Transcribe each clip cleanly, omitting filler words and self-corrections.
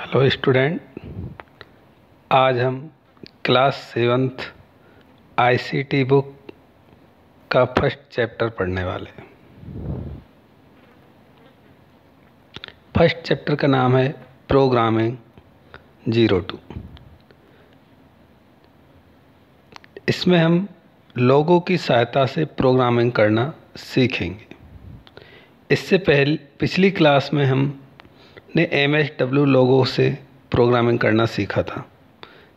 Hello student, आज हम class 7th ICT book का फर्स्ट चैप्टर पढ़ने वाले हैं। फर्स्ट चैप्टर का नाम है प्रोग्रामिंग 02। इसमें हम लोगों की सहायता से प्रोग्रामिंग करना सीखेंगे। इससे पहले पिछली क्लास में हमने MSW लोगों से प्रोग्रामिंग करना सीखा था,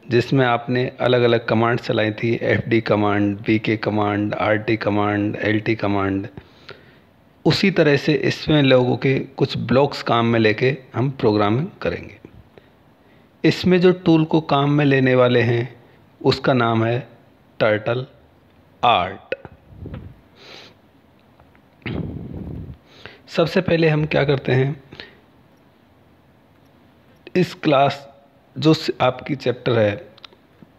जिसमें आपने अलग अलग कमांड चलाई थी। FD command, VK command, RT command, LT command. उसी तरह से इसमें लोगों के कुछ ब्लॉक्स काम में लेके हम प्रोग्रामिंग करेंगे। इसमें जो टूल को काम में लेने वाले हैं उसका नाम है टर्टल आर्ट। सबसे पहले हम क्या करते हैं, इस क्लास जो आपकी चैप्टर है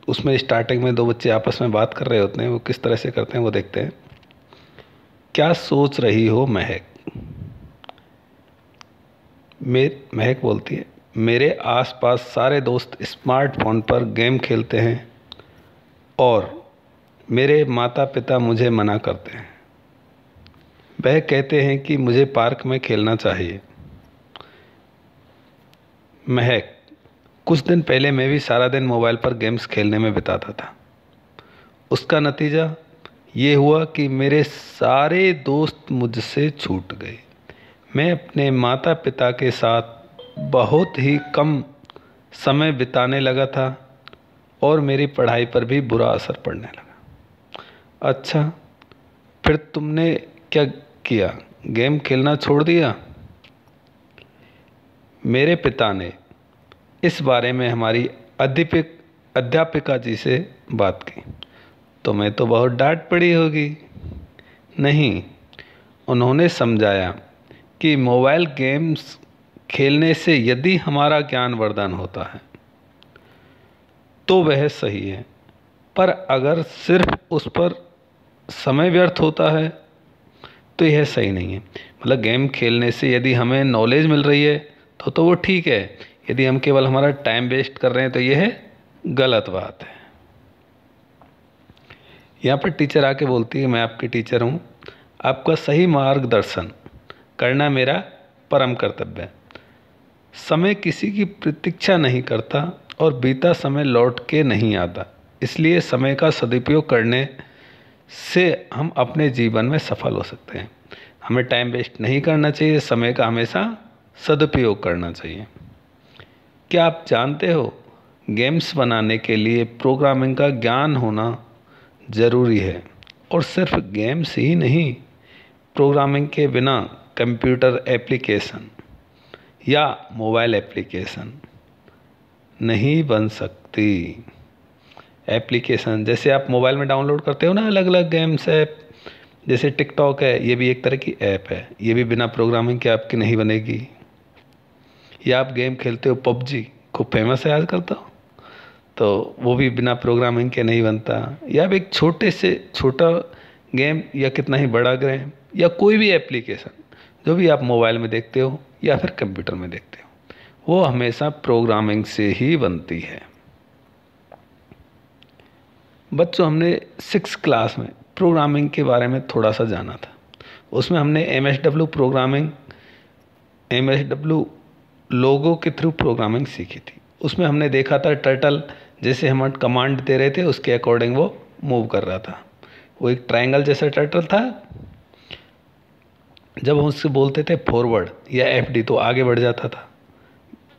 उसमें स्टार्टिंग में दो बच्चे आपस में बात कर रहे होते हैं। वो किस तरह से करते हैं वो देखते हैं। क्या सोच रही हो महक? महक बोलती है, मेरे आसपास सारे दोस्त स्मार्टफोन पर गेम खेलते हैं और मेरे माता पिता मुझे मना करते हैं। वह कहते हैं कि मुझे पार्क में खेलना चाहिए। महक, कुछ दिन पहले मैं भी सारा दिन मोबाइल पर गेम्स खेलने में बिताता था। उसका नतीजा ये हुआ कि मेरे सारे दोस्त मुझसे छूट गए। मैं अपने माता पिता के साथ बहुत ही कम समय बिताने लगा था और मेरी पढ़ाई पर भी बुरा असर पड़ने लगा। अच्छा, फिर तुमने क्या किया? गेम खेलना छोड़ दिया? मेरे पिता ने इस बारे में हमारी अध्यापिका जी से बात की। तुम्हें तो बहुत डांट पड़ी होगी। नहीं, उन्होंने समझाया कि मोबाइल गेम्स खेलने से यदि हमारा ज्ञान वर्धन होता है तो वह सही है, पर अगर सिर्फ उस पर समय व्यर्थ होता है तो यह सही नहीं है। मतलब गेम खेलने से यदि हमें नॉलेज मिल रही है तो वो ठीक है। यदि हम केवल हमारा टाइम वेस्ट कर रहे हैं तो यह गलत बात है। यहाँ पर टीचर आके बोलती है, मैं आपकी टीचर हूँ, आपका सही मार्गदर्शन करना मेरा परम कर्तव्य है। समय किसी की प्रतीक्षा नहीं करता और बीता समय लौट के नहीं आता, इसलिए समय का सदुपयोग करने से हम अपने जीवन में सफल हो सकते हैं। हमें टाइम वेस्ट नहीं करना चाहिए, समय का हमेशा सदुपयोग करना चाहिए। क्या आप जानते हो, गेम्स बनाने के लिए प्रोग्रामिंग का ज्ञान होना ज़रूरी है। और सिर्फ गेम्स ही नहीं, प्रोग्रामिंग के बिना कंप्यूटर एप्लीकेशन या मोबाइल एप्लीकेशन नहीं बन सकती। एप्लीकेशन जैसे आप मोबाइल में डाउनलोड करते हो ना, अलग अलग गेम्स ऐप, जैसे टिकटॉक है, ये भी एक तरह की ऐप है। ये भी बिना प्रोग्रामिंग के आपकी नहीं बनेगी। या आप गेम खेलते हो, PUBG खूब फेमस है आजकल, तो वो भी बिना प्रोग्रामिंग के नहीं बनता। या एक छोटे से छोटा गेम या कितना ही बड़ा गेम या कोई भी एप्लीकेशन जो भी आप मोबाइल में देखते हो या फिर कंप्यूटर में देखते हो, वो हमेशा प्रोग्रामिंग से ही बनती है। बच्चों, हमने 6th क्लास में प्रोग्रामिंग के बारे में थोड़ा सा जाना था। उसमें हमने MSW लोगों के थ्रू प्रोग्रामिंग सीखी थी। उसमें हमने देखा था टर्टल, जैसे हम कमांड दे रहे थे उसके अकॉर्डिंग वो मूव कर रहा था। वो एक ट्रायंगल जैसा टर्टल था। जब हम उससे बोलते थे फॉरवर्ड या FD तो आगे बढ़ जाता था,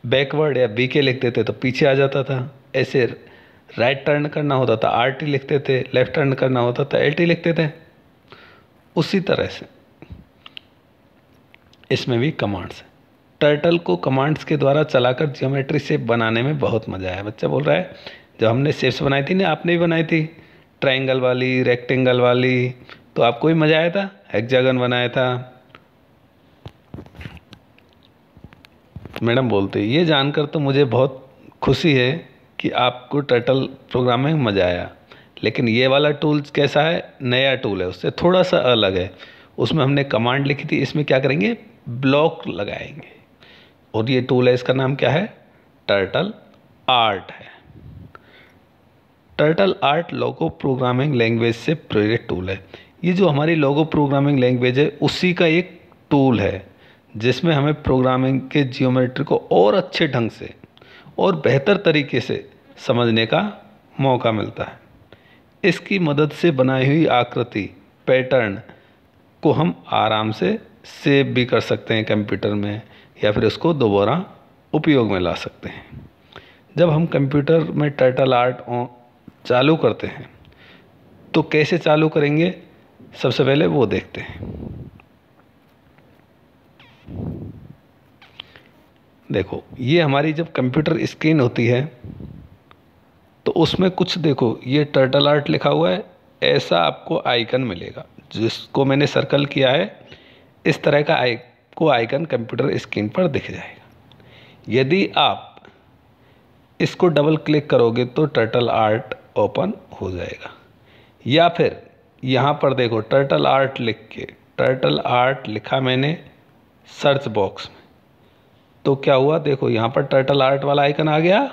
बैकवर्ड या BK लिखते थे तो पीछे आ जाता था। ऐसे राइट टर्न करना होता था RT लिखते थे, लेफ्ट टर्न करना होता था LT लिखते थे। उसी तरह से इसमें भी कमांड्स हैं। टर्टल को कमांड्स के द्वारा चलाकर ज्योमेट्री शेप बनाने में बहुत मज़ा आया। बच्चा बोल रहा है, जब हमने शेप्स बनाई थी ना, आपने भी बनाई थी, ट्रायंगल वाली, रेक्टेंगल वाली, तो आपको भी मज़ा आया था। हेक्सागन बनाया था। मैडम बोलते, ये जानकर तो मुझे बहुत खुशी है कि आपको टर्टल प्रोग्रामिंग में मज़ा आया, लेकिन ये वाला टूल कैसा है? नया टूल है, उससे थोड़ा सा अलग है। उसमें हमने कमांड लिखी थी, इसमें क्या करेंगे? ब्लॉक लगाएंगे। और ये टूल है, इसका नाम क्या है? टर्टल आर्ट है। टर्टल आर्ट लोगो प्रोग्रामिंग लैंग्वेज से प्रेरित टूल है। ये जो हमारी लोगो प्रोग्रामिंग लैंग्वेज है उसी का एक टूल है जिसमें हमें प्रोग्रामिंग के जियोमेट्री को और अच्छे ढंग से और बेहतर तरीके से समझने का मौका मिलता है। इसकी मदद से बनाई हुई आकृति पैटर्न को हम आराम से सेव भी कर सकते हैं कंप्यूटर में, या फिर उसको दोबारा उपयोग में ला सकते हैं। जब हम कंप्यूटर में टर्टल आर्ट चालू करते हैं तो कैसे चालू करेंगे, सबसे पहले वो देखते हैं। देखो, ये हमारी जब कंप्यूटर स्क्रीन होती है तो उसमें कुछ देखो, ये टर्टल आर्ट लिखा हुआ है, ऐसा आपको आइकन मिलेगा जिसको मैंने सर्कल किया है। इस तरह का आपको आइकन कंप्यूटर स्क्रीन पर दिख जाएगा। यदि आप इसको डबल क्लिक करोगे तो टर्टल आर्ट ओपन हो जाएगा। या फिर यहाँ पर देखो टर्टल आर्ट लिख के, टर्टल आर्ट लिखा मैंने सर्च बॉक्स में, तो क्या हुआ, देखो यहाँ पर टर्टल आर्ट वाला आइकन आ गया।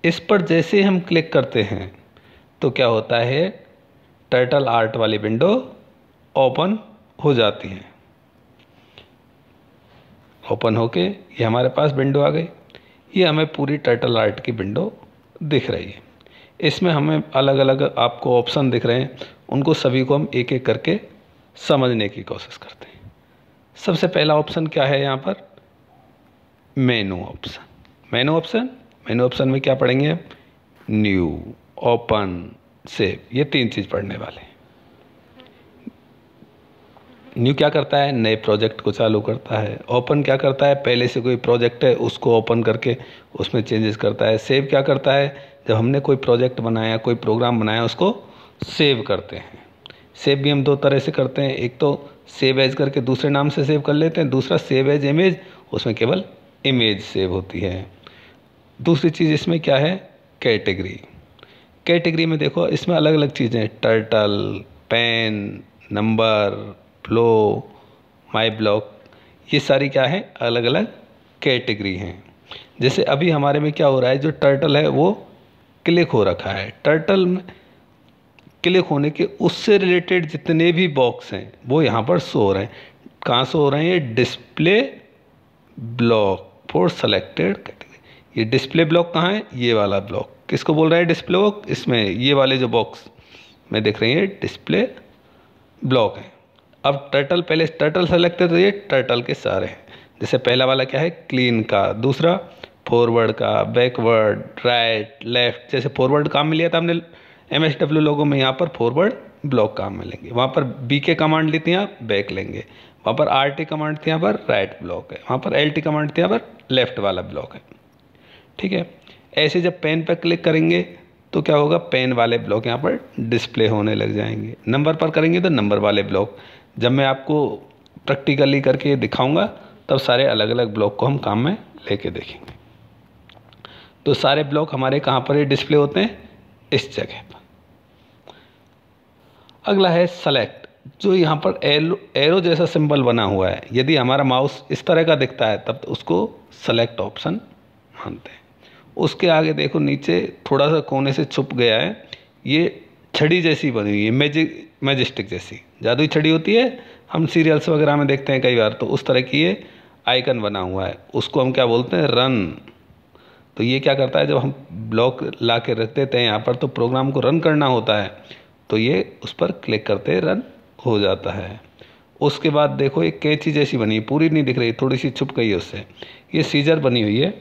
इस पर जैसे ही हम क्लिक करते हैं तो क्या होता है, टर्टल आर्ट वाली विंडो ओपन हो जाती है। ओपन होके ये हमारे पास विंडो आ गई। ये हमें पूरी टर्टल आर्ट की विंडो दिख रही है। इसमें हमें अलग अलग आपको ऑप्शन दिख रहे हैं, उनको सभी को हम एक एक करके समझने की कोशिश करते हैं। सबसे पहला ऑप्शन क्या है यहाँ पर, मेनू ऑप्शन। मेनू ऑप्शन में क्या पढ़ेंगे, न्यू, ओपन, सेव, ये 3 चीज़ पढ़ने वाले हैं। न्यू क्या करता है, नए प्रोजेक्ट को चालू करता है। ओपन क्या करता है, पहले से कोई प्रोजेक्ट है उसको ओपन करके उसमें चेंजेस करता है। सेव क्या करता है, जब हमने कोई प्रोजेक्ट बनाया, कोई प्रोग्राम बनाया, उसको सेव करते हैं। सेव भी हम 2 तरह से करते हैं, एक तो सेव एज करके दूसरे नाम से सेव कर लेते हैं, दूसरा सेव एज इमेज, उसमें केवल इमेज सेव होती है। दूसरी चीज़ इसमें क्या है, कैटेगरी। कैटेगरी में देखो इसमें अलग अलग चीज़ें, टर्टल, पेन, नंबर, फ्लो, माई ब्लॉक, ये सारी क्या है, अलग अलग कैटेगरी हैं। जैसे अभी हमारे में क्या हो रहा है, जो टर्टल है वो क्लिक हो रखा है। टर्टल में क्लिक होने के उससे रिलेटेड जितने भी बॉक्स हैं वो यहाँ पर शो हो रहे हैं। कहाँ शो हो रहे हैं, ये display block for selected category. ये डिस्प्ले ब्लॉक कहाँ है, ये वाला ब्लॉक किसको बोल रहा है, डिस्प्ले ब्लॉक। इसमें ये वाले जो बॉक्स में दिख रही है डिस्प्ले ब्लॉक है। अब टर्टल, पहले टर्टल सेलेक्ट है तो ये टर्टल के सारे हैं। जैसे पहला वाला क्या है, क्लीन का, दूसरा फॉरवर्ड का, बैकवर्ड, राइट, लेफ्ट। जैसे फॉरवर्ड काम में लिया था हमने MSW लोगों में, यहाँ पर फॉरवर्ड ब्लॉक काम में लेंगे। वहाँ पर BK कमांड ली थी, यहाँ बैक लेंगे। वहाँ पर RT कमांड थी, यहाँ पर राइट ब्लॉक है। वहाँ पर LT कमांड थी, यहाँ पर लेफ्ट वाला ब्लॉक है। ठीक है, ऐसे जब पेन पर क्लिक करेंगे तो क्या होगा, पेन वाले ब्लॉक यहाँ पर डिस्प्ले होने लग जाएंगे। नंबर पर करेंगे तो नंबर वाले ब्लॉक। जब मैं आपको प्रैक्टिकली करके दिखाऊंगा तब सारे अलग अलग ब्लॉक को हम काम में लेके देखेंगे। तो सारे ब्लॉक हमारे कहाँ पर डिस्प्ले होते हैं, इस जगह पर। अगला है सेलेक्ट, जो यहाँ पर एरो जैसा सिंबल बना हुआ है। यदि हमारा माउस इस तरह का दिखता है तब उसको सेलेक्ट ऑप्शन मानते हैं। उसके आगे देखो नीचे थोड़ा सा कोने से छुप गया है, ये छड़ी जैसी बनी हुई है, मैजिस्टिक जैसी जादुई छड़ी होती है, हम सीरियल्स वगैरह में देखते हैं कई बार। तो उस तरह की ये आइकन बना हुआ है, उसको हम क्या बोलते हैं, रन। तो ये क्या करता है, जब हम ब्लॉक ला के रख देते हैं यहाँ पर तो प्रोग्राम को रन करना होता है, तो ये उस पर क्लिक करते रन हो जाता है। उसके बाद देखो एक कैंची जैसी बनी है, पूरी नहीं दिख रही, थोड़ी सी छुप गई है उससे। ये सीजर बनी हुई है,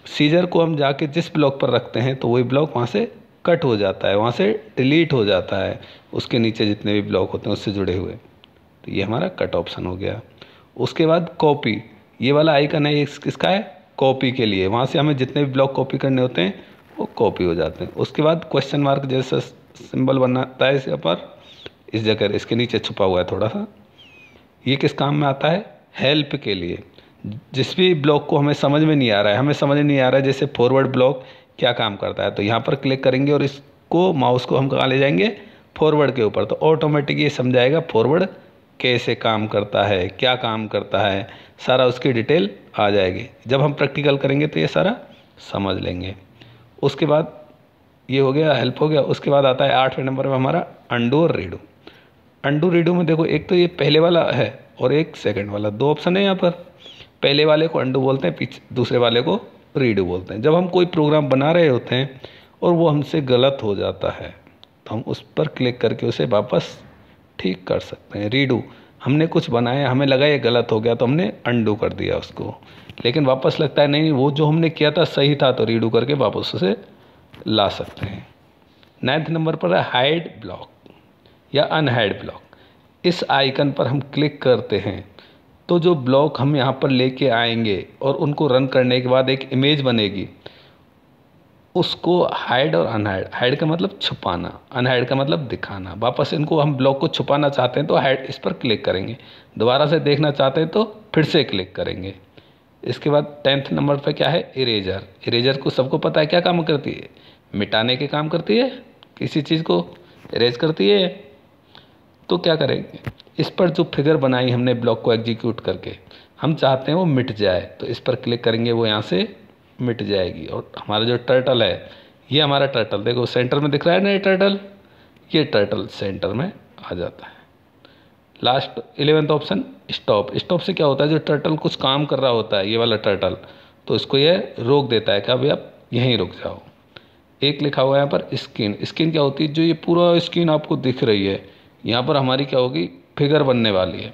सीजर को हम जाके जिस ब्लॉक पर रखते हैं तो वही ब्लॉक वहाँ से कट हो जाता है, वहाँ से डिलीट हो जाता है, उसके नीचे जितने भी ब्लॉक होते हैं उससे जुड़े हुए। तो ये हमारा कट ऑप्शन हो गया। उसके बाद कॉपी, ये वाला आइकन है, ये किसका है, कॉपी के लिए। वहाँ से हमें जितने भी ब्लॉक कॉपी करने होते हैं वो कॉपी हो जाते हैं। उसके बाद क्वेश्चन मार्क जैसा सिंबल बनाता है इस पर, इस जगह इसके नीचे छुपा हुआ है थोड़ा सा, ये किस काम में आता है, हेल्प के लिए। जिस भी ब्लॉक को हमें समझ में नहीं आ रहा है, हमें समझ नहीं आ रहा है जैसे फॉरवर्ड ब्लॉक क्या काम करता है, तो यहाँ पर क्लिक करेंगे और इसको माउस को हम कहाँ ले जाएंगे, फॉरवर्ड के ऊपर, तो ऑटोमेटिक ये समझाएगा फॉरवर्ड कैसे काम करता है, क्या काम करता है, सारा उसकी डिटेल आ जाएगी। जब हम प्रैक्टिकल करेंगे तो ये सारा समझ लेंगे। उसके बाद ये हो गया, हेल्प हो गया। उसके बाद आता है 8वें नंबर पर हमारा अंडू और रीडू। अंडू रीडू में देखो, एक तो ये पहले वाला है और एक सेकंड वाला, 2 ऑप्शन है यहाँ पर। पहले वाले को अंडू बोलते हैं, पीछे दूसरे वाले को रीडू बोलते हैं। जब हम कोई प्रोग्राम बना रहे होते हैं और वो हमसे गलत हो जाता है तो हम उस पर क्लिक करके उसे वापस ठीक कर सकते हैं। रीडू, हमने कुछ बनाया, हमें लगा ये गलत हो गया तो हमने अंडू कर दिया उसको, लेकिन वापस लगता है नहीं वो जो हमने किया था सही था, तो रीडू करके वापस उसे ला सकते हैं। 9th नंबर पर है हाइड ब्लॉक या अनहाइड ब्लॉक। इस आइकन पर हम क्लिक करते हैं तो जो ब्लॉक हम यहाँ पर लेके आएंगे और उनको रन करने के बाद एक इमेज बनेगी, उसको हाइड और अनहाइड, हाइड का मतलब छुपाना, अनहाइड का मतलब दिखाना। वापस इनको हम ब्लॉक को छुपाना चाहते हैं तो हाइड, इस पर क्लिक करेंगे। दोबारा से देखना चाहते हैं तो फिर से क्लिक करेंगे। इसके बाद 10th नंबर पर क्या है, इरेजर। इरेजर को सबको पता है क्या काम करती है, मिटाने के काम करती है, किसी चीज़ को इरेज करती है। तो क्या करेंगे, इस पर जो फिगर बनाई हमने ब्लॉक को एग्जीक्यूट करके, हम चाहते हैं वो मिट जाए, तो इस पर क्लिक करेंगे, वो यहाँ से मिट जाएगी। और हमारा जो टर्टल है, ये हमारा टर्टल देखो सेंटर में दिख रहा है ना, ये टर्टल, ये टर्टल सेंटर में आ जाता है। Last 11th option stop. Stop से क्या होता है, जो टर्टल कुछ काम कर रहा होता है, ये वाला टर्टल, तो इसको ये रोक देता है कि अभी आप यहीं रुक जाओ। एक लिखा हुआ है यहाँ पर स्क्रीन। स्क्रीन क्या होती है, जो ये पूरा स्क्रीन आपको दिख रही है, यहाँ पर हमारी क्या होगी, फिगर बनने वाली है,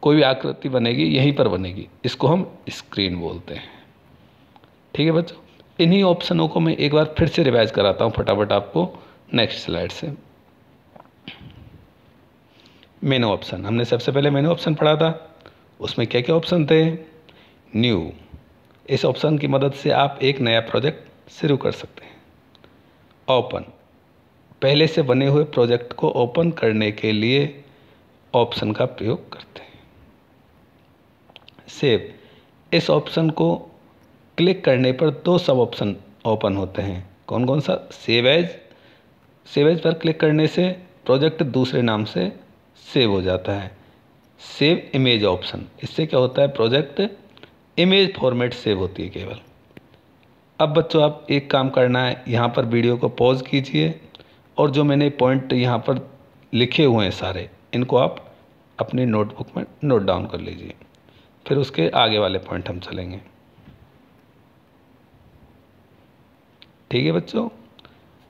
कोई भी आकृति बनेगी यहीं पर बनेगी, इसको हम स्क्रीन बोलते हैं। ठीक है बच्चों, इन्हीं ऑप्शनों को मैं एक बार फिर से रिवाइज कराता हूँ फटाफट आपको नेक्स्ट स्लाइड से। मेनू ऑप्शन, हमने सबसे पहले मेनू ऑप्शन पढ़ा था, उसमें क्या क्या ऑप्शन थे। न्यू, इस ऑप्शन की मदद से आप एक नया प्रोजेक्ट शुरू कर सकते हैं। ओपन, पहले से बने हुए प्रोजेक्ट को ओपन करने के लिए ऑप्शन का प्रयोग करते हैं। सेव, इस ऑप्शन को क्लिक करने पर 2 सब ऑप्शन ओपन होते हैं। कौन कौन सा, सेव एज। सेव एज पर क्लिक करने से प्रोजेक्ट दूसरे नाम से सेव हो जाता है। सेव इमेज ऑप्शन, इससे क्या होता है, प्रोजेक्ट इमेज फॉर्मेट सेव होती है केवल। अब बच्चों आप एक काम करना है, यहाँ पर वीडियो को पॉज कीजिए और जो मैंने पॉइंट यहाँ पर लिखे हुए हैं सारे, इनको आप अपनी नोटबुक में नोट डाउन कर लीजिए, फिर उसके आगे वाले पॉइंट हम चलेंगे। ठीक है बच्चों,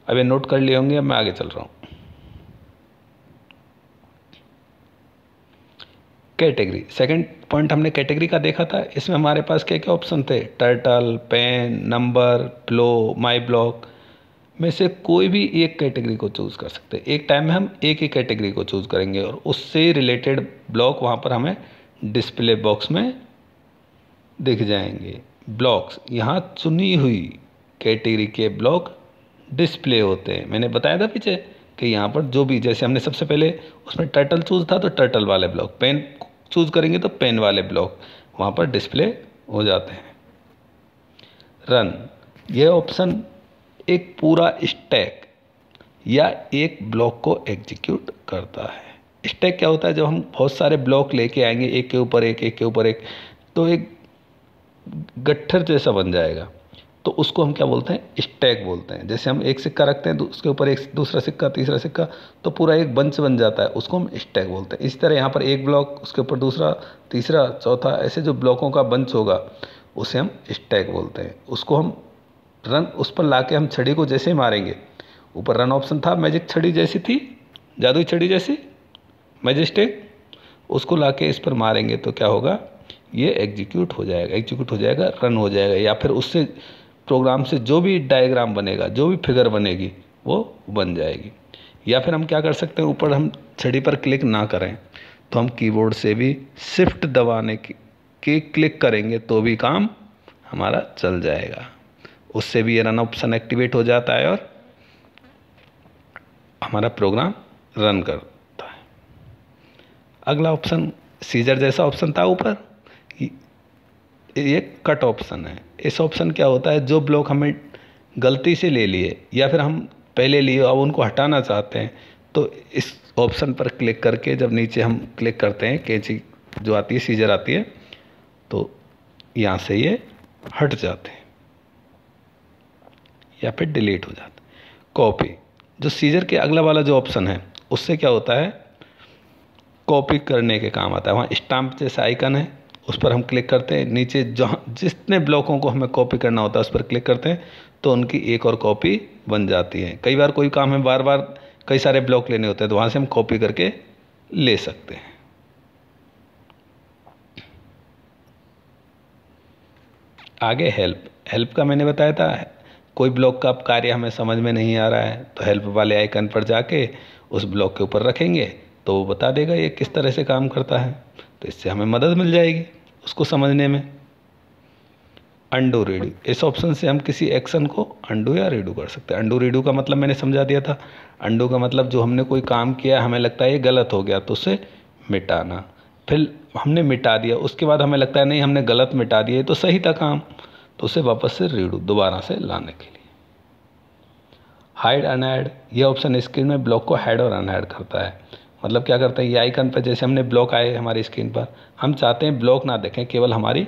अब ये नोट कर लिए होंगे, अब मैं आगे चल रहा हूँ। कैटेगरी, सेकंड पॉइंट हमने कैटेगरी का देखा था। इसमें हमारे पास क्या क्या ऑप्शन थे, टर्टल, पेन, नंबर, फ्लो, माई ब्लॉक में से कोई भी एक कैटेगरी को चूज़ कर सकते हैं। एक टाइम में हम एक ही कैटेगरी को चूज़ करेंगे और उससे रिलेटेड ब्लॉक वहाँ पर हमें डिस्प्ले बॉक्स में दिख जाएंगे। ब्लॉक्स, यहाँ चुनी हुई कैटेगरी के ब्लॉक डिस्प्ले होते हैं। मैंने बताया था पीछे कि यहाँ पर जो भी, जैसे हमने सबसे पहले उसमें टर्टल चूज़ था तो टर्टल वाले ब्लॉक, पेन चूज़ करेंगे तो पेन वाले ब्लॉक वहाँ पर डिस्प्ले हो जाते हैं। रन, यह ऑप्शन एक पूरा स्टैक या एक ब्लॉक को एग्जीक्यूट करता है। स्टैक क्या होता है, जब हम बहुत सारे ब्लॉक लेके आएंगे एक के ऊपर एक, एक के ऊपर एक, तो एक गट्ठर जैसा बन जाएगा, तो उसको हम क्या बोलते हैं, स्टैक बोलते हैं। जैसे हम एक सिक्का रखते हैं उसके ऊपर एक दूसरा सिक्का, तीसरा सिक्का, तो पूरा एक बंच बन जाता है, उसको हम स्टैक बोलते हैं। इसी तरह यहाँ पर एक ब्लॉक, उसके ऊपर दूसरा, तीसरा, चौथा, ऐसे जो ब्लॉकों का बंच होगा उसे हम स्टैक बोलते हैं। उसको हम रन, उस पर ला के हम छड़ी को जैसे मारेंगे, ऊपर रन ऑप्शन था, मैजिक छड़ी जैसी थी, जादुई छड़ी जैसी, मैजिस्टिक, उसको ला के इस पर मारेंगे तो क्या होगा, ये एग्जीक्यूट हो जाएगा, एग्जीक्यूट हो जाएगा, रन हो जाएगा। या फिर उससे प्रोग्राम से जो भी डायग्राम बनेगा, जो भी फिगर बनेगी वो बन जाएगी। या फिर हम क्या कर सकते हैं, ऊपर हम छड़ी पर क्लिक ना करें तो हम कीबोर्ड से भी शिफ्ट दबाने की क्लिक करेंगे तो भी काम हमारा चल जाएगा, उससे भी ये रन ऑप्शन एक्टिवेट हो जाता है और हमारा प्रोग्राम रन करता है। अगला ऑप्शन सीजर जैसा ऑप्शन था ऊपर, ये कट ऑप्शन है। इस ऑप्शन क्या होता है, जो ब्लॉक हमें गलती से ले लिए या फिर हम पहले लिए अब उनको हटाना चाहते हैं, तो इस ऑप्शन पर क्लिक करके जब नीचे हम क्लिक करते हैं, कैंची जो आती है, सीजर आती है, तो यहाँ से ये हट जाते हैं या फिर डिलीट हो जाते हैं। कॉपी, जो सीजर के अगला वाला जो ऑप्शन है उससे क्या होता है, कॉपी करने के काम आता है। वहाँ स्टाम्प जैसा आइकन है, उस पर हम क्लिक करते हैं, नीचे जहाँ जितने ब्लॉकों को हमें कॉपी करना होता है उस पर क्लिक करते हैं तो उनकी एक और कॉपी बन जाती है। कई बार कोई काम है, बार बार कई सारे ब्लॉक लेने होते हैं, तो वहाँ से हम कॉपी करके ले सकते हैं। आगे हेल्प, हेल्प का मैंने बताया था, कोई ब्लॉक का कार्य हमें समझ में नहीं आ रहा है तो हेल्प वाले आइकन पर जाके उस ब्लॉक के ऊपर रखेंगे तो वो बता देगा ये किस तरह से काम करता है, तो इससे हमें मदद मिल जाएगी उसको समझने में। अंडू रीडू, इस ऑप्शन से हम किसी एक्शन को अंडू या रीडू कर सकते हैं। अंडू रीडू का मतलब मैंने समझा दिया था। अंडू का मतलब जो हमने कोई काम किया, हमें लगता है ये गलत हो गया तो उसे मिटाना, फिर हमने मिटा दिया, उसके बाद हमें लगता है नहीं हमने गलत मिटा दिया, ये तो सही था काम, तो उसे वापस से रीडू दोबारा से लाने के लिए। हाइड अनहाइड, यह ऑप्शन स्क्रीन में ब्लॉक को हाइड और अनहाइड करता है। मतलब क्या करता है, ये आइकन पर जैसे हमने ब्लॉक आए हमारी स्क्रीन पर, हम चाहते हैं ब्लॉक ना देखें, केवल हमारी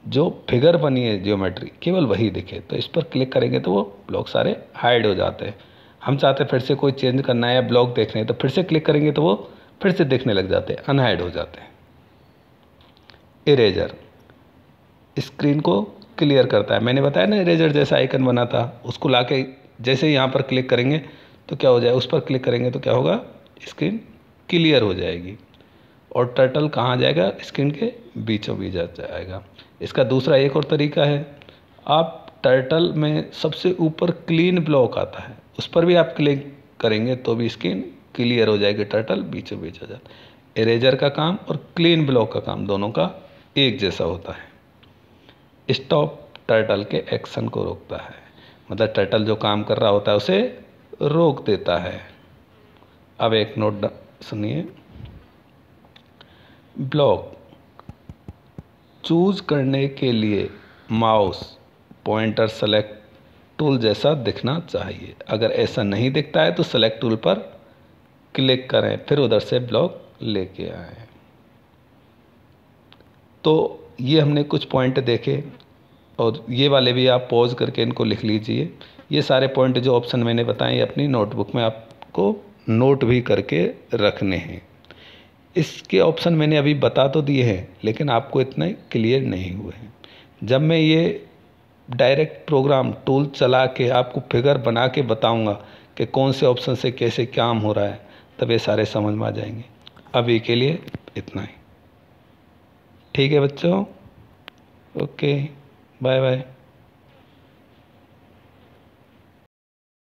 जो फिगर बनी है जियोमेट्री केवल वही दिखे, तो इस पर क्लिक करेंगे तो वो ब्लॉक सारे हाइड हो जाते हैं। हम चाहते हैं फिर से कोई चेंज करना है या ब्लॉक देखने हैं तो फिर से क्लिक करेंगे तो वो फिर से दिखने लग जाते हैं, अनहाइड हो जाते हैं। इरेजर, स्क्रीन को क्लियर करता है। मैंने बताया ना इरेजर जैसा आइकन बना था, उसको लाके जैसे यहाँ पर क्लिक करेंगे तो क्या हो जाए, उस पर क्लिक करेंगे तो क्या होगा, स्क्रीन क्लियर हो जाएगी और टर्टल कहाँ जाएगा, स्क्रीन के बीचों बीच आ जाएगा। इसका दूसरा एक और तरीका है, आप टर्टल में सबसे ऊपर क्लीन ब्लॉक आता है उस पर भी आप क्लिक करेंगे तो भी स्क्रीन क्लियर हो जाएगी, टर्टल बीचों बीच आ जाता है। इरेजर का काम और क्लीन ब्लॉक का काम दोनों का एक जैसा होता है। स्टॉप टर्टल के एक्शन को रोकता है, मतलब टर्टल जो काम कर रहा होता है उसे रोक देता है। अब एक नोट सुनिए, ब्लॉक चूज करने के लिए माउस पॉइंटर सेलेक्ट टूल जैसा दिखना चाहिए। अगर ऐसा नहीं दिखता है तो सेलेक्ट टूल पर क्लिक करें, फिर उधर से ब्लॉक लेके आए। तो ये हमने कुछ पॉइंट देखे और ये वाले भी आप पॉज करके इनको लिख लीजिए। ये सारे पॉइंट जो ऑप्शन मैंने बताए अपनी नोटबुक में आपको नोट भी करके रखने हैं। इसके ऑप्शन मैंने अभी बता तो दिए हैं लेकिन आपको इतने क्लियर नहीं हुए हैं। जब मैं ये डायरेक्ट प्रोग्राम टूल चला के आपको फिगर बना के बताऊंगा कि कौन से ऑप्शन से कैसे काम हो रहा है, तब ये सारे समझ में आ जाएंगे। अभी के लिए इतना ही, ठीक है बच्चों, ओके, बाय बाय।